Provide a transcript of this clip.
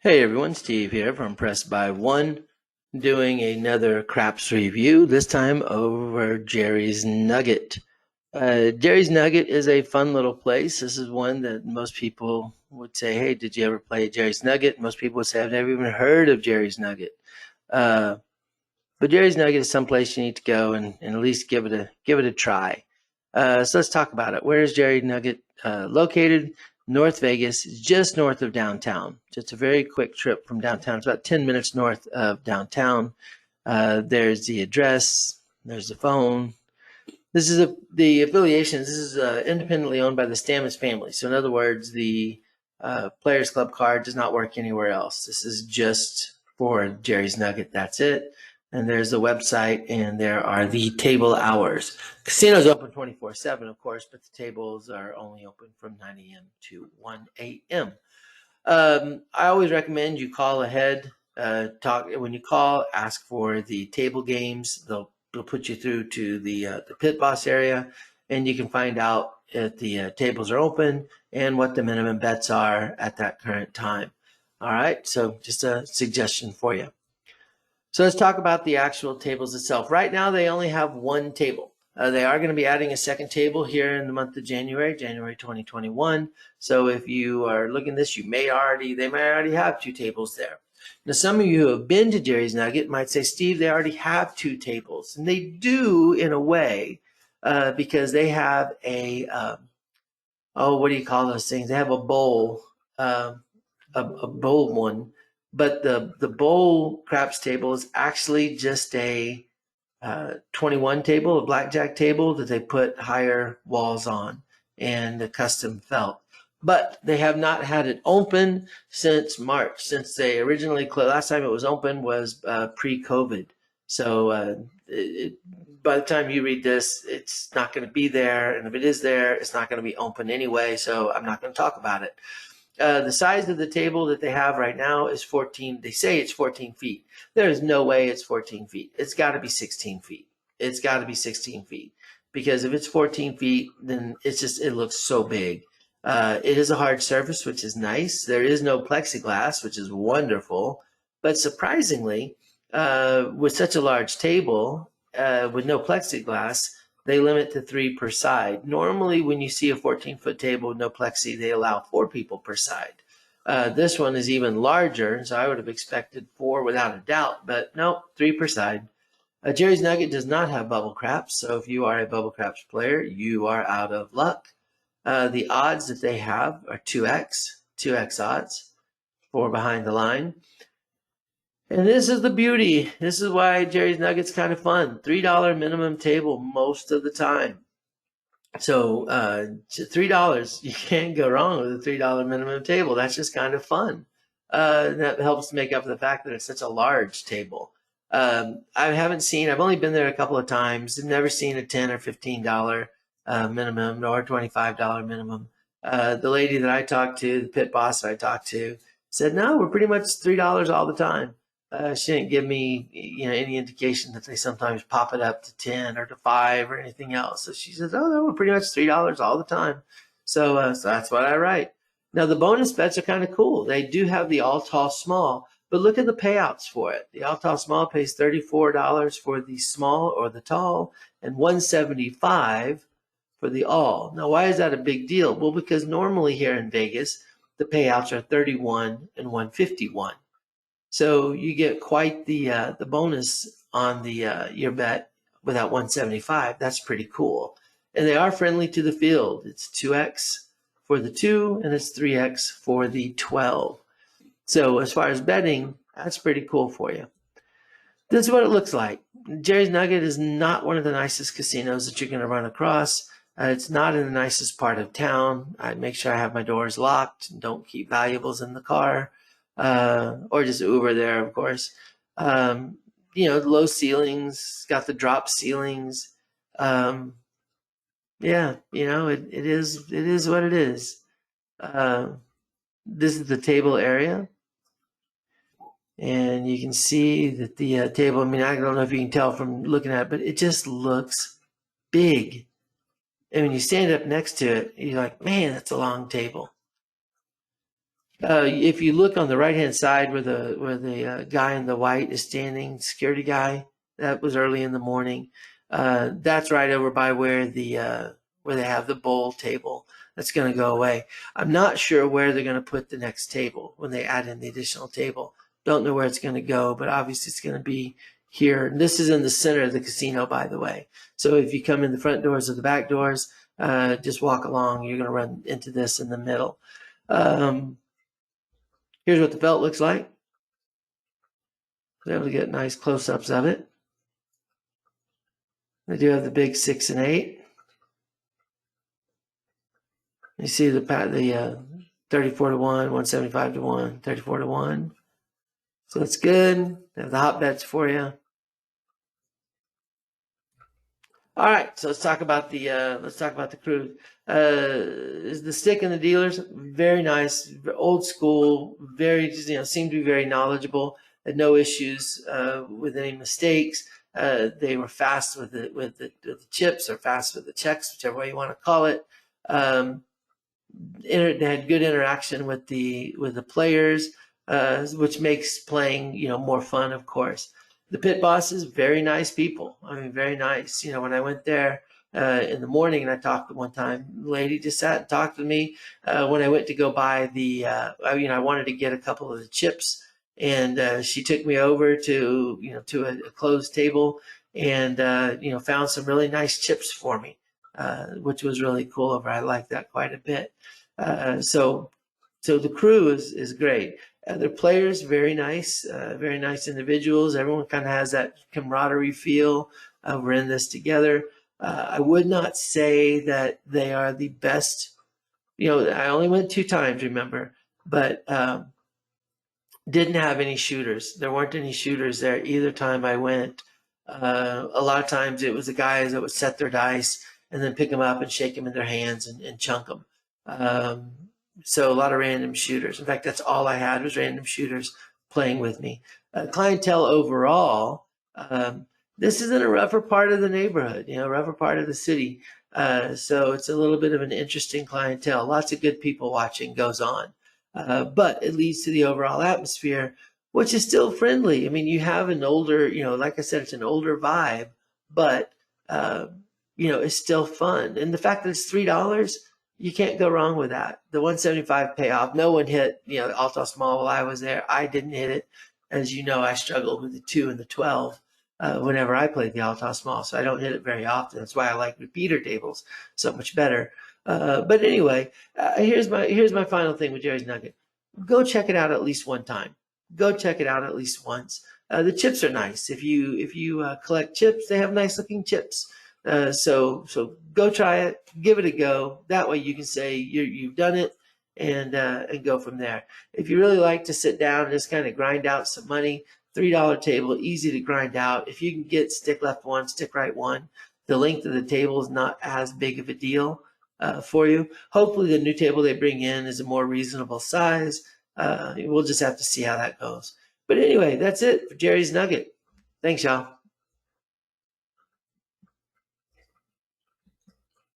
Hey everyone, Steve here from Press by One, doing another craps review, this time over Jerry's Nugget. Jerry's Nugget is a fun little place. This is one that most people would say, hey, did you ever play Jerry's Nugget? Most people would say, I've never even heard of Jerry's Nugget. Uh, but Jerry's Nugget is someplace you need to go and at least give it a try. So let's talk about it. Where is Jerry's Nugget located? North Vegas, just north of downtown. Just a very quick trip from downtown. It's about 10 minutes north of downtown. There's the address. There's the phone. This is the affiliations. This is independently owned by the Stamets family. So in other words, the Players Club card does not work anywhere else. This is just for Jerry's Nugget. That's it. And there's the website, and there are the table hours. Casino's open 24/7, of course, but the tables are only open from 9 a.m. to 1 a.m. I always recommend you call ahead. When you call, ask for the table games. They'll put you through to the pit boss area, and you can find out if the tables are open and what the minimum bets are at that current time. All right, so just a suggestion for you. So let's talk about the actual tables itself. Right now, they only have one table. They are going to be adding a second table here in the month of January 2021. So if you are looking at this, they may already have two tables there. Now, some of you who have been to Jerry's Nugget might say, Steve, they already have two tables. And they do in a way, because they have what do you call those things? They have a bowl, a bowl one. But the bowl craps table is actually just a 21 table, a blackjack table that they put higher walls on and a custom felt. But they have not had it open since March, since they originally closed. Last time it was open was pre-COVID. So by the time you read this, it's not going to be there. And if it is there, it's not going to be open anyway. So I'm not going to talk about it. The size of the table that they have right now is 14. They say it's 14 feet. There is no way it's 14 feet. It's got to be 16 feet. It's got to be 16 feet. Because if it's 14 feet, then it looks so big. It is a hard surface, which is nice. There is no plexiglass, which is wonderful. But surprisingly, with such a large table, with no plexiglass, they limit to 3 per side. Normally, when you see a 14-foot table with no plexi, they allow 4 people per side. This one is even larger, so I would have expected 4 without a doubt, but no, 3 per side. Jerry's Nugget does not have bubble craps, so if you are a bubble craps player, you are out of luck. The odds that they have are 2x odds for behind the line. And this is the beauty. This is why Jerry's Nugget's kind of fun. $3 minimum table most of the time. So $3, you can't go wrong with a $3 minimum table. That's just kind of fun. That helps make up for the fact that it's such a large table. I've only been there a couple of times. I've never seen a $10 or $15 minimum nor $25 minimum. The lady that I talked to, the pit boss that I talked to, said, no, we're pretty much $3 all the time. She didn't give me, any indication that they sometimes pop it up to 10 or to 5 or anything else. So she says, oh, no, we're pretty much $3 all the time. So that's what I write. Now, the bonus bets are kind of cool. They do have the all tall small, but look at the payouts for it. The all tall small pays $34 for the small or the tall and $175 for the all. Now, why is that a big deal? Well, because normally here in Vegas, the payouts are $31 and $151. So you get quite the bonus on your bet without 175. That's pretty cool. And they are friendly to the field. It's 2x for the 2 and it's 3x for the 12. So as far as betting, that's pretty cool for you. This is what it looks like. Jerry's Nugget is not one of the nicest casinos that you're going to run across. It's not in the nicest part of town. I make sure I have my doors locked and don't keep valuables in the car. Or just Uber there, of course. Low ceilings, got the drop ceilings. It is what it is. This is the table area. And you can see that the table, I don't know if you can tell from looking at it, but it just looks big. And when you stand up next to it, you're like, man, that's a long table. If you look on the right-hand side where the guy in the white is standing, security guy, that was early in the morning. That's right over by where where they have the bowl table. That's going to go away. I'm not sure where they're going to put the next table when they add in the additional table. Don't know where it's going to go, but obviously it's going to be here. And this is in the center of the casino, by the way. So if you come in the front doors or the back doors, just walk along. You're going to run into this in the middle. Here's what the felt looks like. Able to get nice close-ups of it. They do have the big 6 and 8. You see the 34 to 1, 175 to 1, 34 to 1. So it's good. They have the hot bets for you. All right, so let's talk about the cruise. Is the stick and the dealers very nice, old school, very seem to be very knowledgeable. Had no issues with any mistakes. They were fast with the chips or fast with the checks, whichever way you want to call it. They had good interaction with the players, which makes playing more fun, of course. The pit bosses, very nice people. I mean, very nice. When I went there in the morning and I talked one time, the lady just sat and talked to me. When I went to go buy I wanted to get a couple of the chips, and she took me over to a closed table and found some really nice chips for me, which was really cool of her. I liked that quite a bit. So the crew is great. The players, very nice individuals. Everyone kind of has that camaraderie feel. We're in this together. I would not say that they are the best. I only went 2 times, remember, but didn't have any shooters. There weren't any shooters there either time I went. A lot of times it was the guys that would set their dice and then pick them up and shake them in their hands and chunk them. So a lot of random shooters. In fact, that's all I had was random shooters playing with me. Clientele overall, this is in a rougher part of the neighborhood, rougher part of the city. So it's a little bit of an interesting clientele. Lots of good people watching goes on. But it leads to the overall atmosphere, which is still friendly. I mean, you have an older, like I said, it's an older vibe, but, it's still fun. And the fact that it's $3, you can't go wrong with that. The 175 payoff. No one hit, the Alto Small while I was there. I didn't hit it. As you know, I struggled with the 2 and the 12 whenever I played the Alto Small, so I don't hit it very often. That's why I like repeater tables so much better. But anyway, here's my final thing with Jerry's Nugget. Go check it out at least one time. Go check it out at least once. The chips are nice. If you collect chips, they have nice looking chips. So go try it, give it a go. That way you can say you've done it and go from there. If you really like to sit down and just kind of grind out some money, $3 table, easy to grind out. If you can get stick left 1, stick right 1, the length of the table is not as big of a deal for you. Hopefully the new table they bring in is a more reasonable size. We'll just have to see how that goes. But anyway, that's it for Jerry's Nugget. Thanks, y'all.